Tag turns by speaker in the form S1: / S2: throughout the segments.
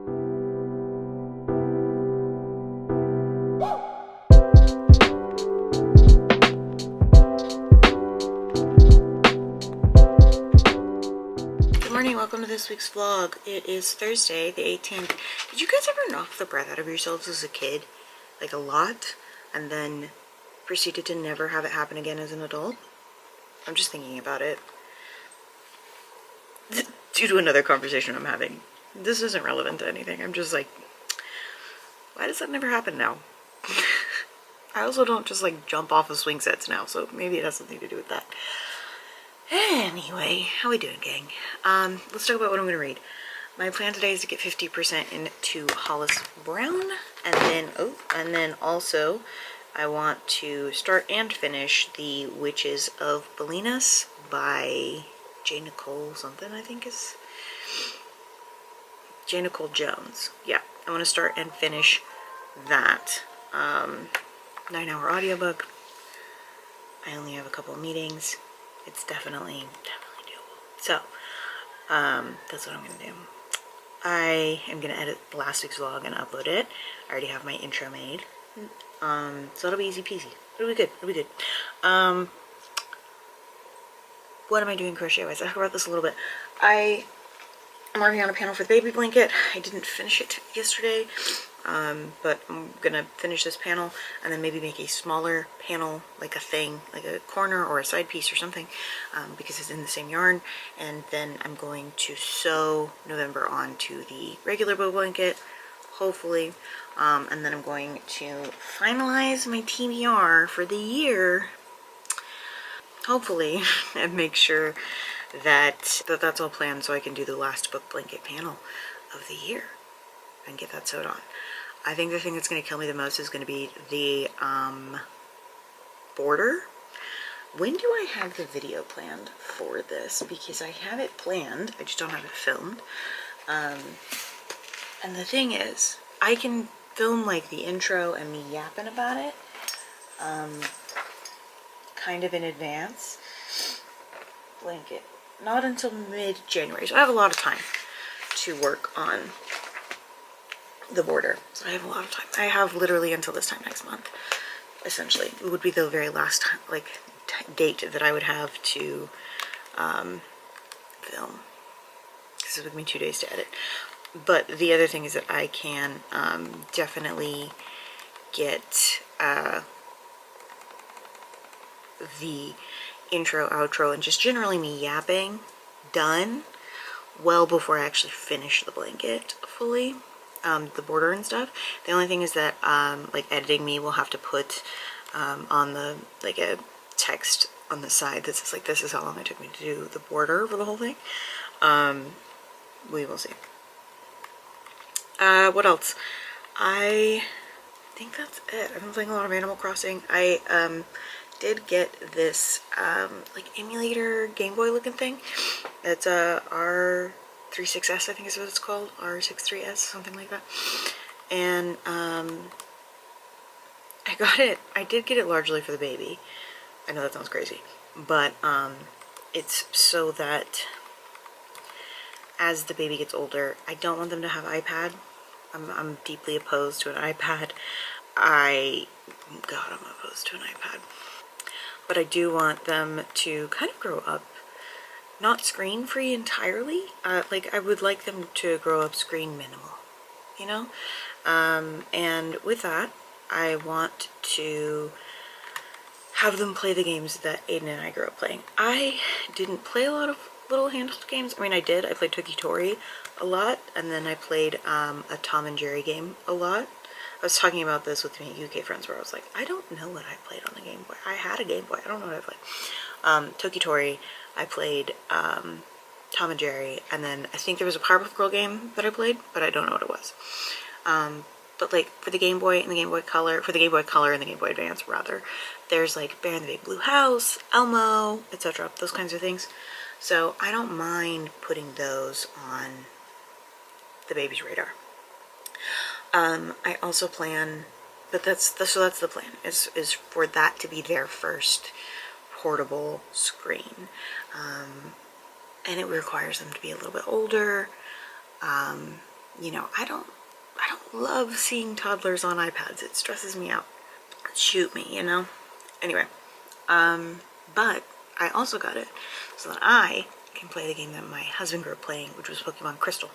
S1: Good morning, welcome to this week's vlog. It is Thursday, the 18th. Did you guys ever knock the breath out of yourselves as a kid? Like a lot? And then proceeded to never have it happen again as an adult? I'm just thinking about it. Due to another conversation I'm having. This isn't relevant to anything. I'm just like, why does that never happen now? I also don't just like jump off of swing sets now, so maybe it has something to do with that. Anyway, how we doing, gang? Let's talk about what I'm gonna read. My plan today is to get 50% into Hollis Brown, and then also I want to start and finish The Witches of Bolinas by J. Nicole something, I think is J. Nicole Jones. Yeah, I want to start and finish that 9-hour audiobook. I only have a couple of meetings. It's definitely doable. So, that's what I'm gonna do. I am gonna edit last week's vlog and upload it. I already have my intro made. So it'll be easy peasy. It'll be good, it'll be good. What am I doing crochet-wise? I talked about this a little bit. I'm working on a panel for the baby blanket. I didn't finish it yesterday, but I'm gonna finish this panel and then maybe make a smaller panel, like a thing, like a corner or a side piece or something, because it's in the same yarn. And then I'm going to sew November onto the regular bow blanket, hopefully, and then I'm going to finalize my TBR for the year, hopefully, and make sure that that's all planned so I can do the last book blanket panel of the year and get that sewed on. I think the thing that's going to kill me the most is going to be the border. When do I have the video planned for this? Because I have it planned, I just don't have it filmed. And the thing is, I can film like the intro and me yapping about it kind of in advance. Blanket. Not until mid-January, so I have a lot of time to work on the border. So I have a lot of time. I have literally until this time next month, essentially. It would be the very last time, like date that I would have to film, because it would be 2 days to edit. But the other thing is that I can definitely get the intro, outro, and just generally me yapping done well before I actually finish the blanket fully, the border and stuff. The only thing is that like editing me will have to put on the like a text on the side that says like this is how long it took me to do the border for the whole thing. We will see. What else? I think that's it. I've been playing a lot of Animal Crossing. I did get this like emulator Game Boy looking thing. It's a R36S, I think is what it's called, R63S, something like that. And I got it. I did get it largely for the baby. I know that sounds crazy, but it's so that as the baby gets older, I don't want them to have iPad. I'm deeply opposed to an iPad. God, I'm opposed to an iPad. But I do want them to kind of grow up, not screen free entirely. Like I would like them to grow up screen minimal, you know? And with that, I want to have them play the games that Aiden and I grew up playing. I didn't play a lot of little handheld games. I mean, I did. I played Toki Tori a lot, and then I played a Tom and Jerry game a lot. I was talking about this with my UK friends where I was like, I don't know what I played on the Game Boy. I had a Game Boy. I don't know what I played. Toki Tori, I played Tom and Jerry, and then I think there was a Powerpuff Girl game that I played, but I don't know what it was. But like for the Game Boy and the Game Boy Color, for the Game Boy Color and the Game Boy Advance rather, there's like Bear in the Big Blue House, Elmo, etc. Those kinds of things. So I don't mind putting those on the baby's radar. I also plan, but that's the plan, is for that to be their first portable screen. And it requires them to be a little bit older, you know, I don't love seeing toddlers on iPads. It stresses me out. Shoot me, you know? Anyway, but I also got it so that I can play the game that my husband grew up playing, which was Pokemon Crystal.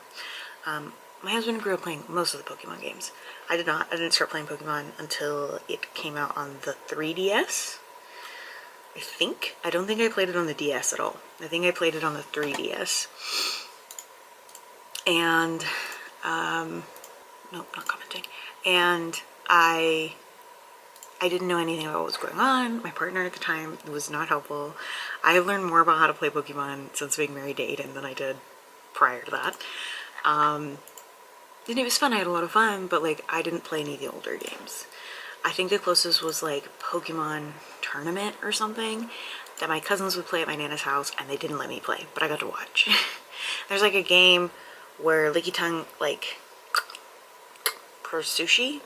S1: My husband grew up playing most of the Pokemon games. I did not. I didn't start playing Pokemon until it came out on the 3DS. I think. I don't think I played it on the DS at all. I think I played it on the 3DS. And, nope, not commenting. And I didn't know anything about what was going on. My partner at the time was not helpful. I have learned more about how to play Pokemon since being married to Aiden than I did prior to that. And it was fun. I had a lot of fun, but like I didn't play any of the older games. I think the closest was like Pokemon Tournament or something that my cousins would play at my Nana's house, and they didn't let me play, but I got to watch. There's like a game where Licky Tongue like per sushi,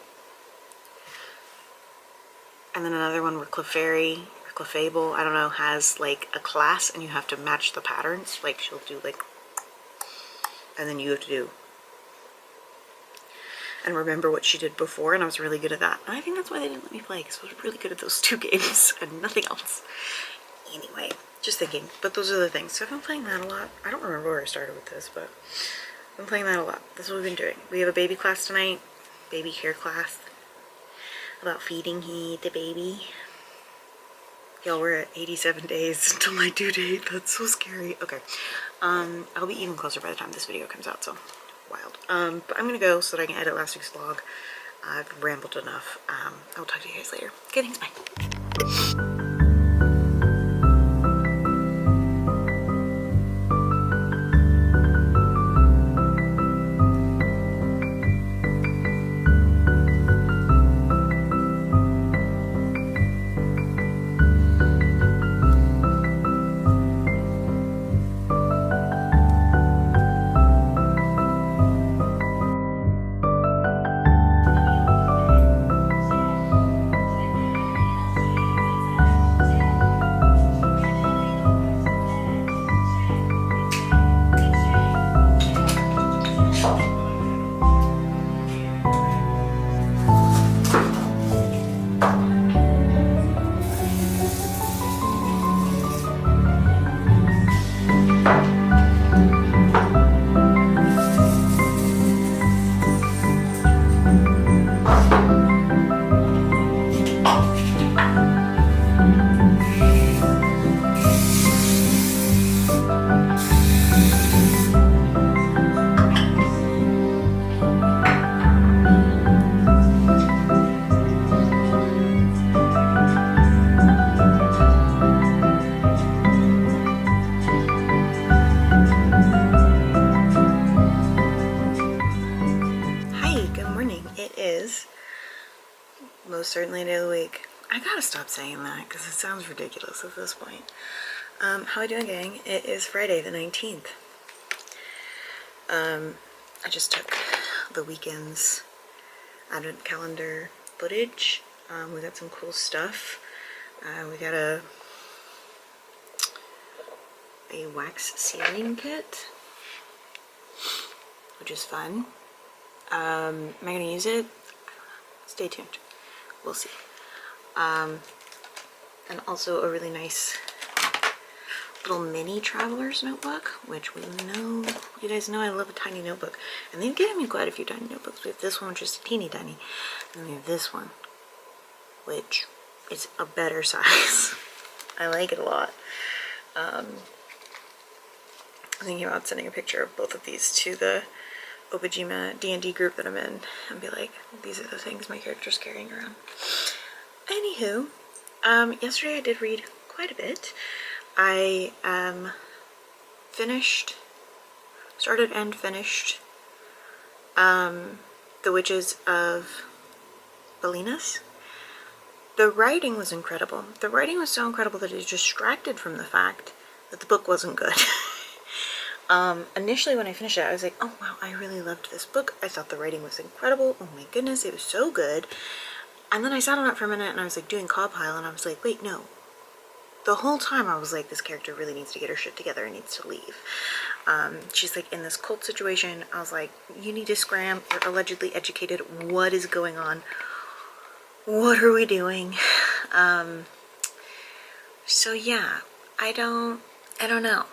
S1: and then another one where Clefairy or Clefable, I don't know, has like a class and you have to match the patterns. Like she'll do like, and then you have to do and remember what she did before, and I was really good at that. And I think that's why they didn't let me play, because I was really good at those 2 games and nothing else. Anyway, just thinking, but those are the things. So I've been playing that a lot. I don't remember where I started with this, but I've been playing that a lot. That's what we've been doing. We have a baby class tonight, baby care class, about feeding the baby. Y'all, we're at 87 days until my due date. That's so scary. Okay, I'll be even closer by the time this video comes out, so wild. But I'm gonna go so that I can edit last week's vlog. I've rambled enough. I'll talk to you guys later. Okay, thanks, bye. Certainly a day of the week. I gotta stop saying that because it sounds ridiculous at this point. How are you doing, gang? It is Friday the 19th. I just took the weekend's advent calendar footage. We got some cool stuff. We got a wax sealing kit, which is fun. Am I gonna use it? Stay tuned. We'll see. And also a really nice little mini traveler's notebook, which we know, you guys know I love a tiny notebook. And they've given me quite a few tiny notebooks. We have this one, which is teeny tiny. And we have this one, which is a better size. I like it a lot. I'm thinking about sending a picture of both of these to the Obajima D&D group that I'm in and be like, these are the things my character's carrying around. Anywho, yesterday I did read quite a bit. I started and finished The Witches of Balinas. The writing was incredible. The writing was so incredible that it distracted from the fact that the book wasn't good. Initially when I finished it, I was like, oh wow, I really loved this book. I thought the writing was incredible. Oh my goodness, it was so good. And then I sat on it for a minute and I was like doing Cobpile and I was like, wait, no. The whole time I was like, this character really needs to get her shit together and needs to leave. She's like in this cult situation. I was like, you need to scram. You're allegedly educated. What is going on? What are we doing? So yeah, I don't know.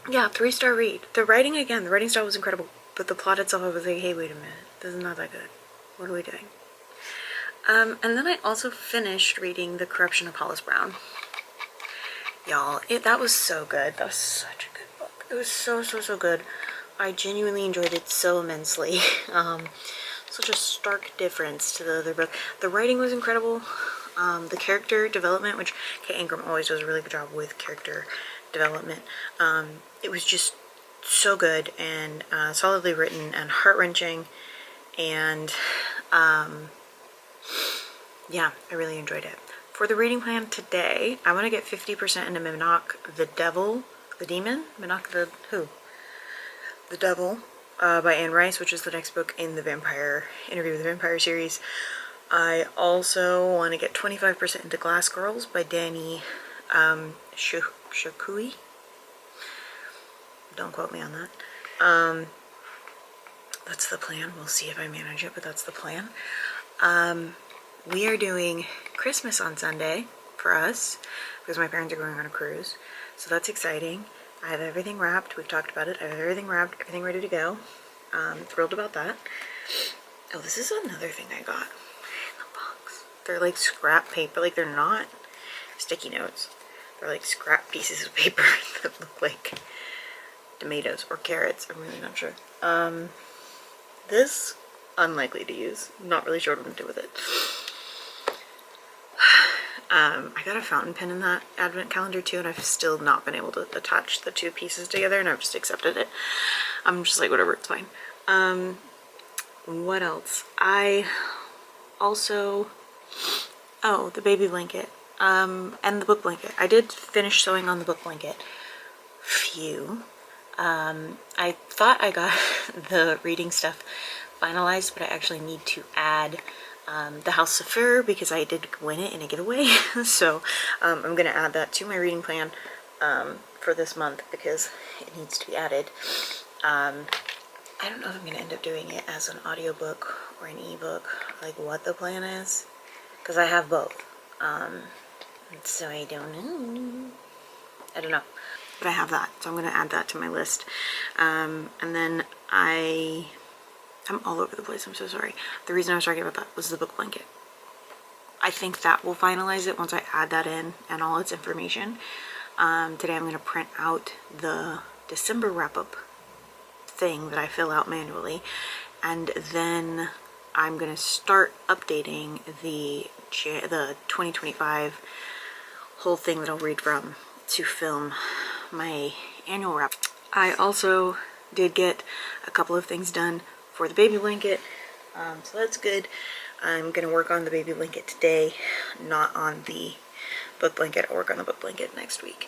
S1: Yeah, 3-star read. The writing, again, the writing style was incredible, but the plot itself, I was like, hey, wait a minute, this is not that good. What are we doing? And then I also finished reading The Corruption of Hollis Brown. Y'all, that was so good. That was such a good book. It was so, so, so good. I genuinely enjoyed it so immensely. Such a stark difference to the other book. The writing was incredible. The character development, which Kate Ingram always does a really good job with character development. It was just so good and solidly written and heart-wrenching, and yeah, I really enjoyed it. For the reading plan today, I want to get 50% into Minoc the Devil, the Demon? Minoc the who? The Devil by Anne Rice, which is the next book in the Interview with the Vampire series. I also want to get 25% into Glass Girls by Danny Shakui. Don't quote me on that. That's the plan. We'll see if I manage it, but that's the plan. We are doing Christmas on Sunday for us because my parents are going on a cruise. So that's exciting. I have everything wrapped. We've talked about it. I have everything wrapped, everything ready to go. Thrilled about that. Oh, this is another thing I got in the box. They're like scrap paper. Like, they're not sticky notes. They're like scrap pieces of paper that look like tomatoes or carrots. I'm really not sure. This, unlikely to use. Not really sure what I'm going to do with it. I got a fountain pen in that advent calendar too, and I've still not been able to attach the two pieces together, and I've just accepted it. I'm just like, whatever, it's fine. What else? I also, oh, the baby blanket, and the book blanket. I did finish sewing on the book blanket. Phew. I thought I got the reading stuff finalized, but I actually need to add the House of Fur because I did win it in a giveaway. So I'm going to add that to my reading plan for this month because it needs to be added. I don't know if I'm going to end up doing it as an audiobook or an ebook, like what the plan is, because I have both. So I don't know. But I have that, so I'm going to add that to my list. And then I'm all over the place, I'm so sorry. The reason I was talking about that was the book blanket. I think that will finalize it once I add that in and all its information. Today I'm going to print out the December wrap-up thing that I fill out manually, and then I'm going to start updating the 2025 whole thing that I'll read from to film my annual wrap. I also did get a couple of things done for the baby blanket, so that's good. I'm gonna work on the baby blanket today, not on the book blanket. I'll work on the book blanket next week.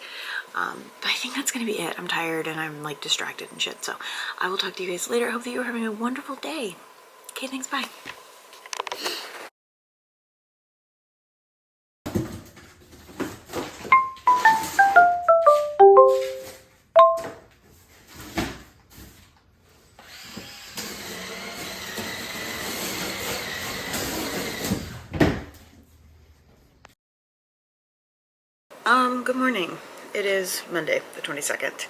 S1: But I think that's gonna be it. I'm tired and I'm like distracted and shit, so I will talk to you guys later. I hope that you're having a wonderful day. Okay, thanks, bye. Good morning. It is Monday, the 22nd.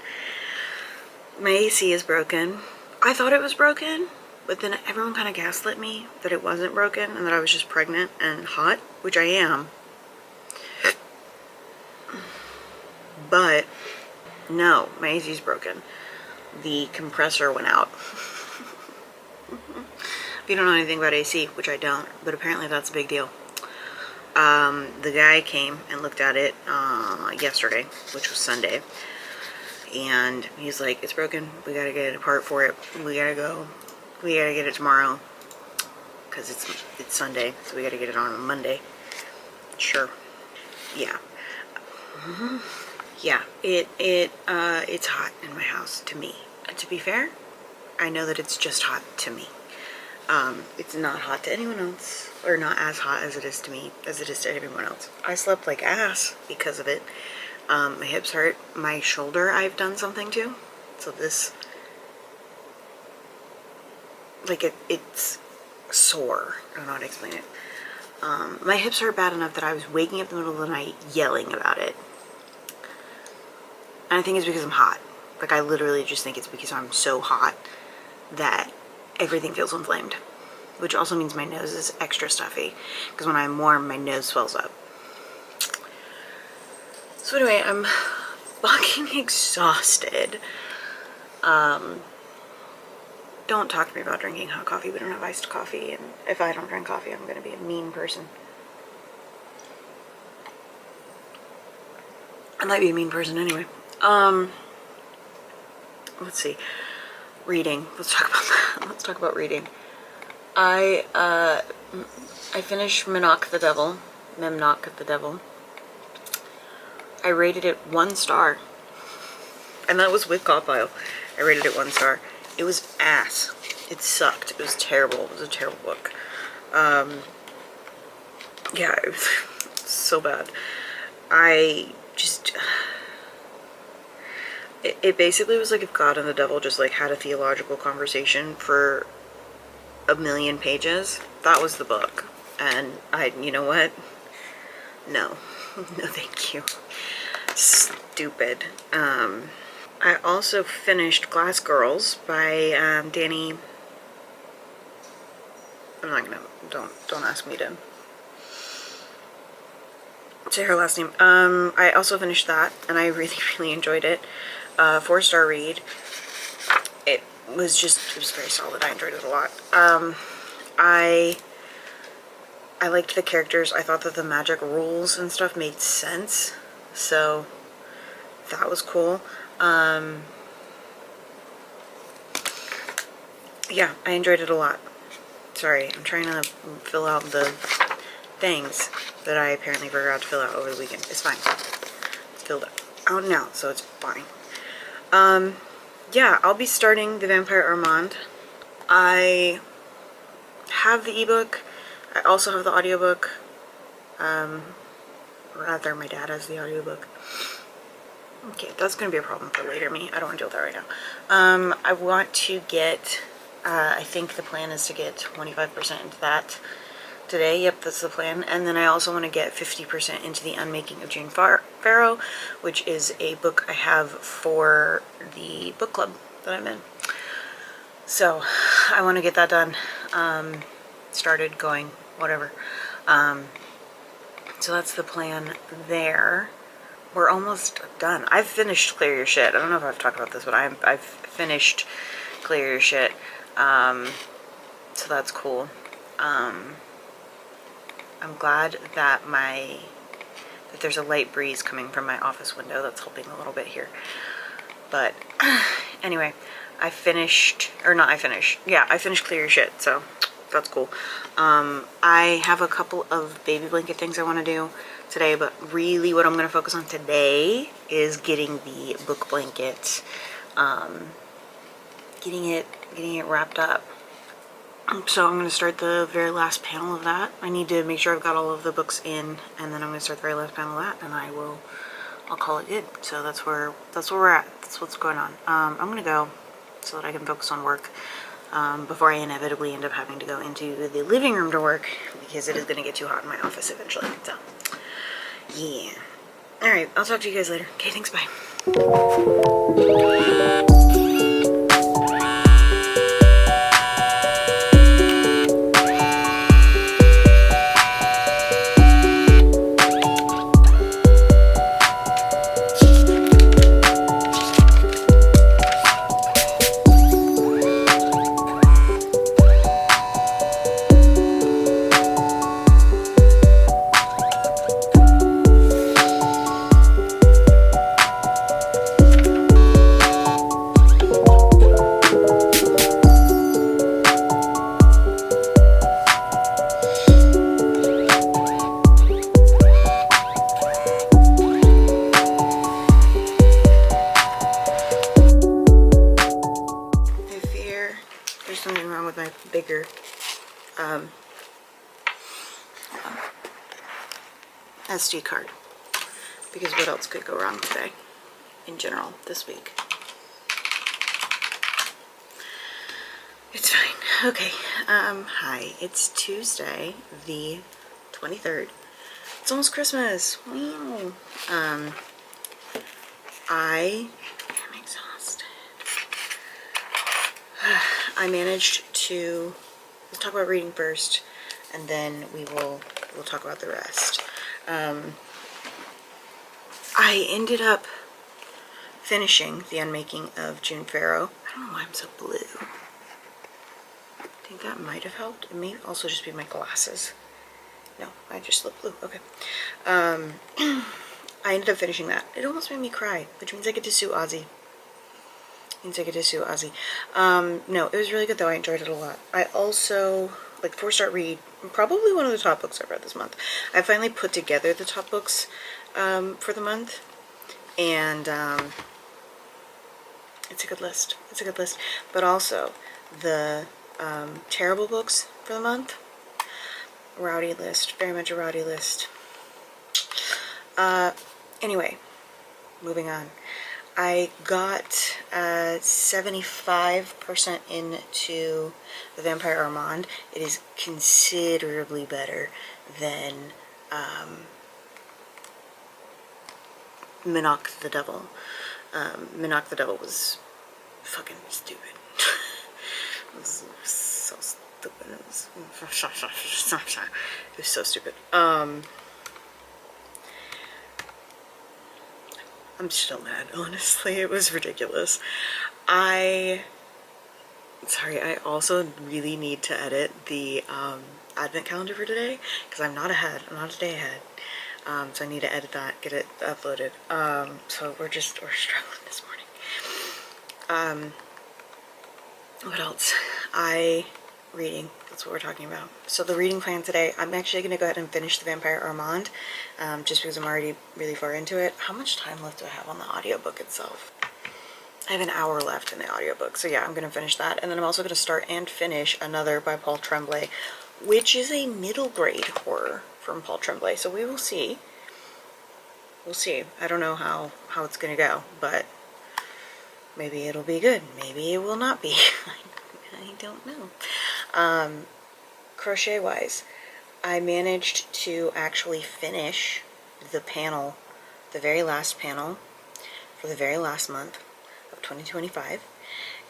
S1: My AC is broken. I thought it was broken, but then everyone kind of gaslit me that it wasn't broken and that I was just pregnant and hot, which I am. But no, my AC is broken. The compressor went out. If you don't know anything about AC, which I don't, but apparently that's a big deal. The guy came and looked at it yesterday, which was Sunday, and he's like, it's broken, we gotta get a part for it, we gotta get it tomorrow, because it's Sunday, so we gotta get it on Monday. Sure. Yeah. Yeah, it's hot in my house, to me. And to be fair, I know that it's just hot to me. It's not hot to anyone else, or not as hot as it is to me, as it is to everyone else. I slept like ass because of it. My hips hurt. My shoulder I've done something to. So this, like it's sore. I don't know how to explain it. My hips hurt bad enough that I was waking up in the middle of the night yelling about it. And I think it's because I'm hot. Like, I literally just think it's because I'm so hot that everything feels inflamed. Which also means my nose is extra stuffy. Because when I'm warm, my nose swells up. So anyway, I'm fucking exhausted. Don't talk to me about drinking hot coffee. We don't have iced coffee. And if I don't drink coffee, I'm going to be a mean person. I might be a mean person anyway. Let's see. Reading. Let's talk about that. Let's talk about reading. I finished Memnock the Devil. I rated it 1 star. And that was with Copile. I rated it 1 star. It was ass. It sucked. It was terrible. It was a terrible book. Yeah, it was so bad. I just... It basically was like if God and the devil just like had a theological conversation for a million pages. That was the book. And you know what? No. No thank you. Stupid. I also finished Glass Girls by Danny. I'm not gonna, don't ask me to say her last name. I also finished that and I really, really enjoyed it. 4-star read. It was very solid. I enjoyed it a lot. I liked the characters. I thought that the magic rules and stuff made sense. So that was cool. Yeah, I enjoyed it a lot. Sorry, I'm trying to fill out the things that I apparently forgot to fill out over the weekend. It's fine. It's filled out now, so it's fine. Yeah, I'll be starting The Vampire Armand. I have the ebook. I also have the audiobook. Rather, my dad has the audiobook. Okay, that's going to be a problem for later me. I don't want to deal with that right now. I want to get, I think the plan is to get 25% into that today. Yep, that's the plan. And then I also want to get 50% into The Unmaking of Jane Farrow, which is a book I have for the book club that I'm in. So I want to get that done, started, going, whatever. So that's the plan there. We're almost done. I've finished Clear Your Shit. I don't know if I've talked about this, but I've finished Clear Your Shit. So that's cool. I'm glad that there's a light breeze coming from my office window. That's helping a little bit here. But anyway, I finished Clear Your Shit, so that's cool. I have a couple of baby blanket things I want to do today, but really what I'm going to focus on today is getting the book blanket, getting it wrapped up. So I'm going to start the very last panel of that. I need to make sure I've got all of the books in, and then I'm going to start the very last panel of that, and I'll call it good. So that's where we're at. That's what's going on. I'm going to go so that I can focus on work before I inevitably end up having to go into the living room to work, because it is going to get too hot in my office eventually. So yeah. Alright, I'll talk to you guys later. Okay, thanks, bye. Bigger SD card. because what else could go wrong today in general this week? It's fine. Okay. Hi. It's Tuesday, the 23rd. It's almost Christmas. Wow. I am exhausted. I managed to, let's talk about reading first, and then we'll talk about the rest. I ended up finishing The Unmaking of June Farrow. I don't know why I'm so blue. I think that might have helped. It may also just be my glasses. No, I just look blue. Okay. I ended up finishing that. It almost made me cry, which means I get to sue Ozzy. No, it was really good though. I enjoyed it a lot. I also, like, 4-star read, probably one of the top books I've read this month. I finally put together the top books for the month, and it's a good list. It's a good list. But also, the terrible books for the month, rowdy list. Very much a rowdy list. Anyway, moving on. I got 75% into The Vampire Armand. It is considerably better than Minok the Devil. Minok the Devil was fucking stupid. It was so stupid. It was so stupid. I'm still mad, honestly. It was ridiculous. I also really need to edit the advent calendar for today, because I'm not ahead. I'm not a day ahead. So I need to edit that, get it uploaded. So we're struggling this morning. What else? Reading, that's what we're talking about. So the reading plan today, I'm actually going to go ahead and finish The Vampire Armand, just because I'm already really far into it. How much time left do I have on the audiobook itself? I have an hour left in the audiobook, so yeah, I'm going to finish that. And then I'm also going to start and finish another by Paul Tremblay, which is a middle grade horror from Paul Tremblay, so we will see. We'll see. I don't know how it's going to go, but maybe it'll be good. Maybe it will not be. I don't know. Crochet wise, I managed to actually finish the panel, the very last panel for the very last month of 2025,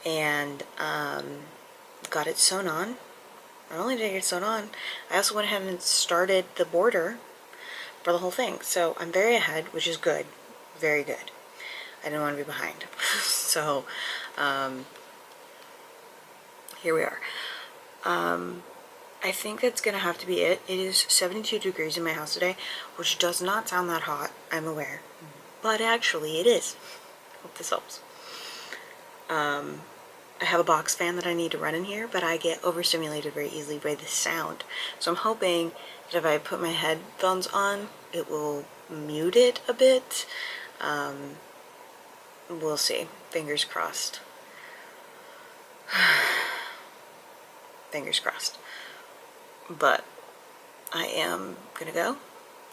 S1: and got it sewn on. Not only did I get it sewn on, I also went ahead and started the border for the whole thing. So I'm very ahead, which is good. Very good. I didn't want to be behind. So here we are. I think that's going to have to be it. It is 72 degrees in my house today, which does not sound that hot, I'm aware. But actually it is. Hope this helps. I have a box fan that I need to run in here, but I get overstimulated very easily by the sound. So I'm hoping that if I put my headphones on, it will mute it a bit. We'll see. Fingers crossed. Fingers crossed. But I am gonna go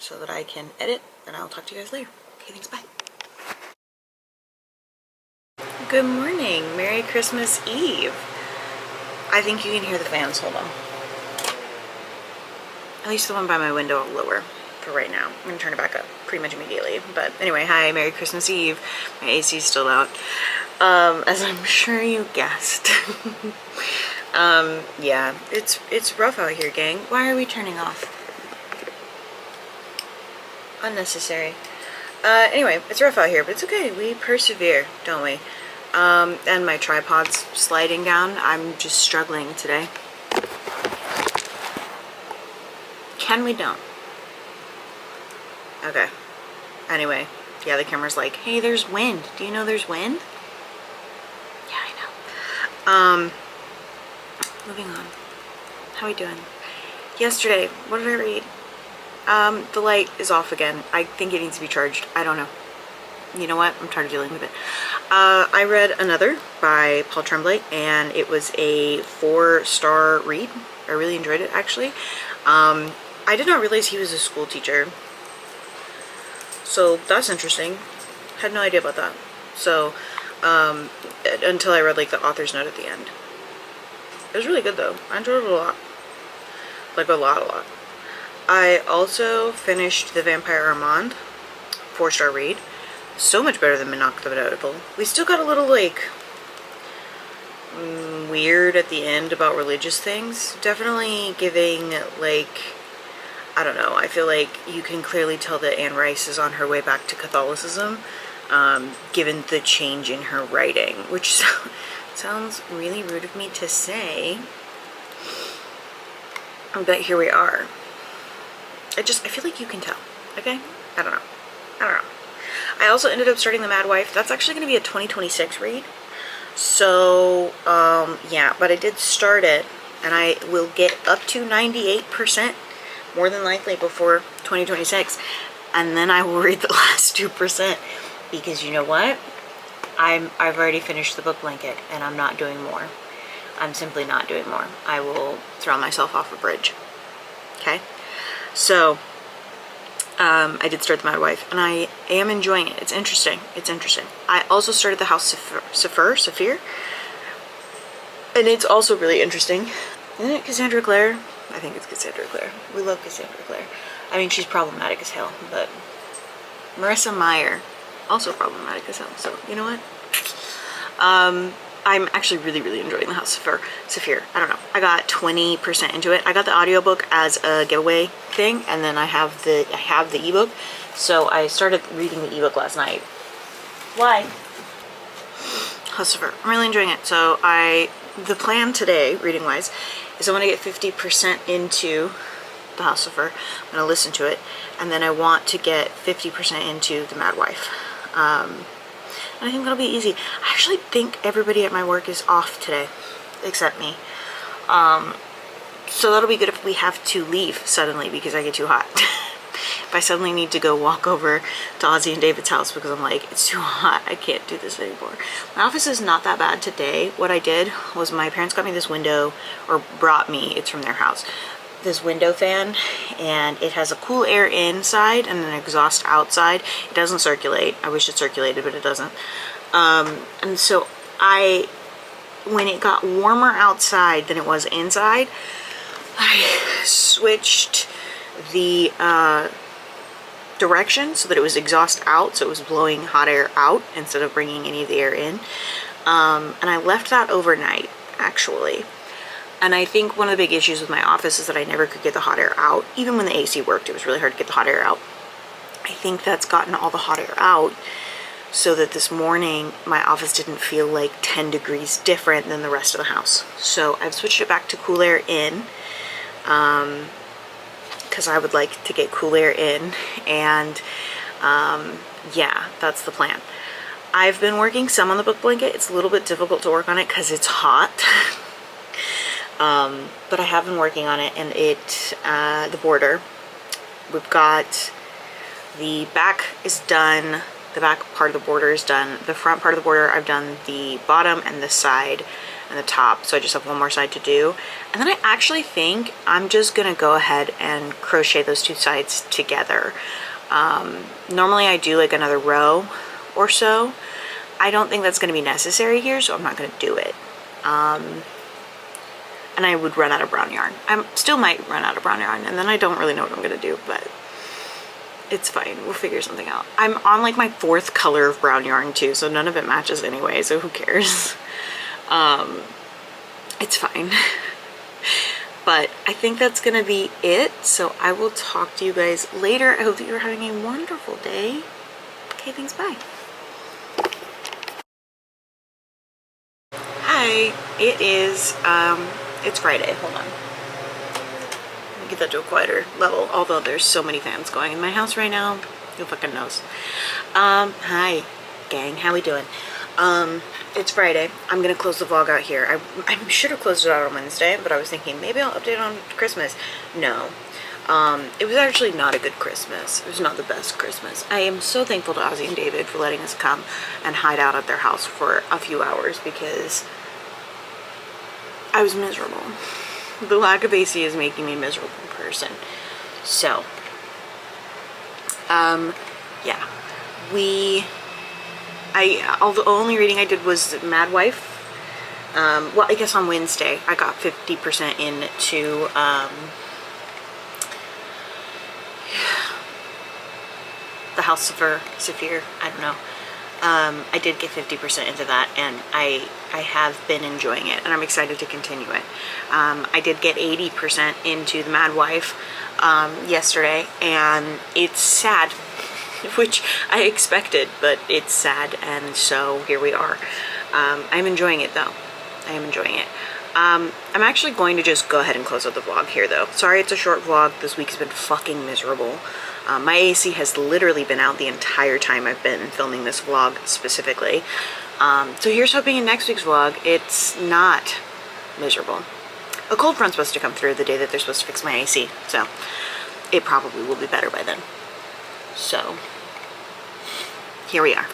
S1: so that I can edit, and I'll talk to you guys later. Okay, thanks, bye. Good morning. Merry Christmas Eve. I think you can hear the fans. Hold on. At least the one by my window lower for right now. I'm gonna turn it back up pretty much immediately. But anyway, hi, Merry Christmas Eve. My AC is still out. As I'm sure you guessed. Yeah, it's rough out here, gang. Why are we turning off? Unnecessary. Anyway, it's rough out here, but it's okay. We persevere, don't we? And my tripod's sliding down. I'm just struggling today. Can we don't? Okay. Anyway, yeah, the camera's like, hey, there's wind. Do you know there's wind? Yeah, I know. Moving on. How are we doing? Yesterday, what did I read? The light is off again. I think it needs to be charged. I don't know. You know what? I'm tired of dealing with it. I read another by Paul Tremblay, and it was a 4-star read. I really enjoyed it, actually. I did not realize he was a school teacher. So that's interesting. Had no idea about that. So, until I read like the author's note at the end. It was really good though. I enjoyed it a lot. Like a lot. I also finished The Vampire Armand, 4-star read. So much better than Monoc the Notable. We still got a little like weird at the end about religious things. Definitely giving like, I don't know, I feel like you can clearly tell that Anne Rice is on her way back to Catholicism, given the change in her writing, which sounds really rude of me to say, but here we are. I feel like you can tell, okay? I don't know. I also ended up starting The Mad Wife. That's actually going to be a 2026 read. So, yeah, but I did start it, and I will get up to 98%, more than likely, before 2026. And then I will read the last 2%, because you know what? I've already finished the book blanket, and I'm not doing more. I'm simply not doing more. I will throw myself off a bridge. Okay? So, I did start The Mad Wife, and I am enjoying it. It's interesting. I also started The House Saphir, and it's also really interesting. Isn't it Cassandra Clare? I think it's Cassandra Clare. We love Cassandra Clare. I mean, she's problematic as hell, but Marissa Meyer, also problematic as hell, so you know what? I'm actually really enjoying The House Saphir. I don't know. I got 20% into it. I got the audiobook as a giveaway thing, and then I have the ebook. So I started reading the ebook last night. Why? House Saphir. I'm really enjoying it. So the plan today, reading wise, is I want to get 50% into The House Saphir. I'm going to listen to it, and then I want to get 50% into The Mad Wife. I think that'll be easy. I actually think everybody at my work is off today, except me. So that'll be good if we have to leave suddenly because I get too hot. If I suddenly need to go walk over to Ozzy and David's house because I'm like, it's too hot, I can't do this anymore. My office is not that bad today. What I did was my parents got me this window, or brought me, it's from their house, this window fan, and it has a cool air inside and an exhaust outside. It doesn't circulate. I wish it circulated, but it doesn't. And so when it got warmer outside than it was inside, I switched the direction so that it was exhaust out, so it was blowing hot air out instead of bringing any of the air in. And I left that overnight, actually. And I think one of the big issues with my office is that I never could get the hot air out. Even when the AC worked, it was really hard to get the hot air out. I think that's gotten all the hot air out so that this morning my office didn't feel like 10 degrees different than the rest of the house. So I've switched it back to cool air in, because I would like to get cool air in, and yeah, that's the plan. I've been working some on the book blanket. It's a little bit difficult to work on it because it's hot. But I have been working on it, and the border, we've got the back is done, the back part of the border is done, the front part of the border I've done the bottom and the side and the top, so I just have one more side to do. And then I actually think I'm just gonna go ahead and crochet those two sides together. Normally I do like another row or so. I don't think that's gonna be necessary here, so I'm not gonna do it. And I would run out of brown yarn. I still might run out of brown yarn, and then I don't really know what I'm gonna do, but it's fine. We'll figure something out. I'm on like my 4th color of brown yarn too, so none of it matches anyway, so who cares? It's fine. But I think that's gonna be it, so I will talk to you guys later. I hope that you're having a wonderful day. Okay, thanks, bye. Hi, it is, it's Friday. Hold on. Let me get that to a quieter level, although there's so many fans going in my house right now. Who fucking knows? Hi, gang. How we doing? It's Friday. I'm gonna close the vlog out here. I should have closed it out on Wednesday, but I was thinking maybe I'll update on Christmas. No. It was actually not a good Christmas. It was not the best Christmas. I am so thankful to Ozzy and David for letting us come and hide out at their house for a few hours because I was miserable. The lack of AC is making me a miserable person. So, yeah, the only reading I did was Mad Wife. Well, I guess on Wednesday I got 50% into the House of Saphir. I don't know. I did get 50% into that, and I have been enjoying it, and I'm excited to continue it. I did get 80% into the Mad Wife yesterday, and it's sad, which I expected, but it's sad, and so here we are. I'm enjoying it though. I am enjoying it. I'm actually going to just go ahead and close out the vlog here though. Sorry it's a short vlog. This week's been fucking miserable. My AC has literally been out the entire time I've been filming this vlog specifically. So here's hoping in next week's vlog it's not miserable. A cold front's supposed to come through the day that they're supposed to fix my AC, so it probably will be better by then. So here we are.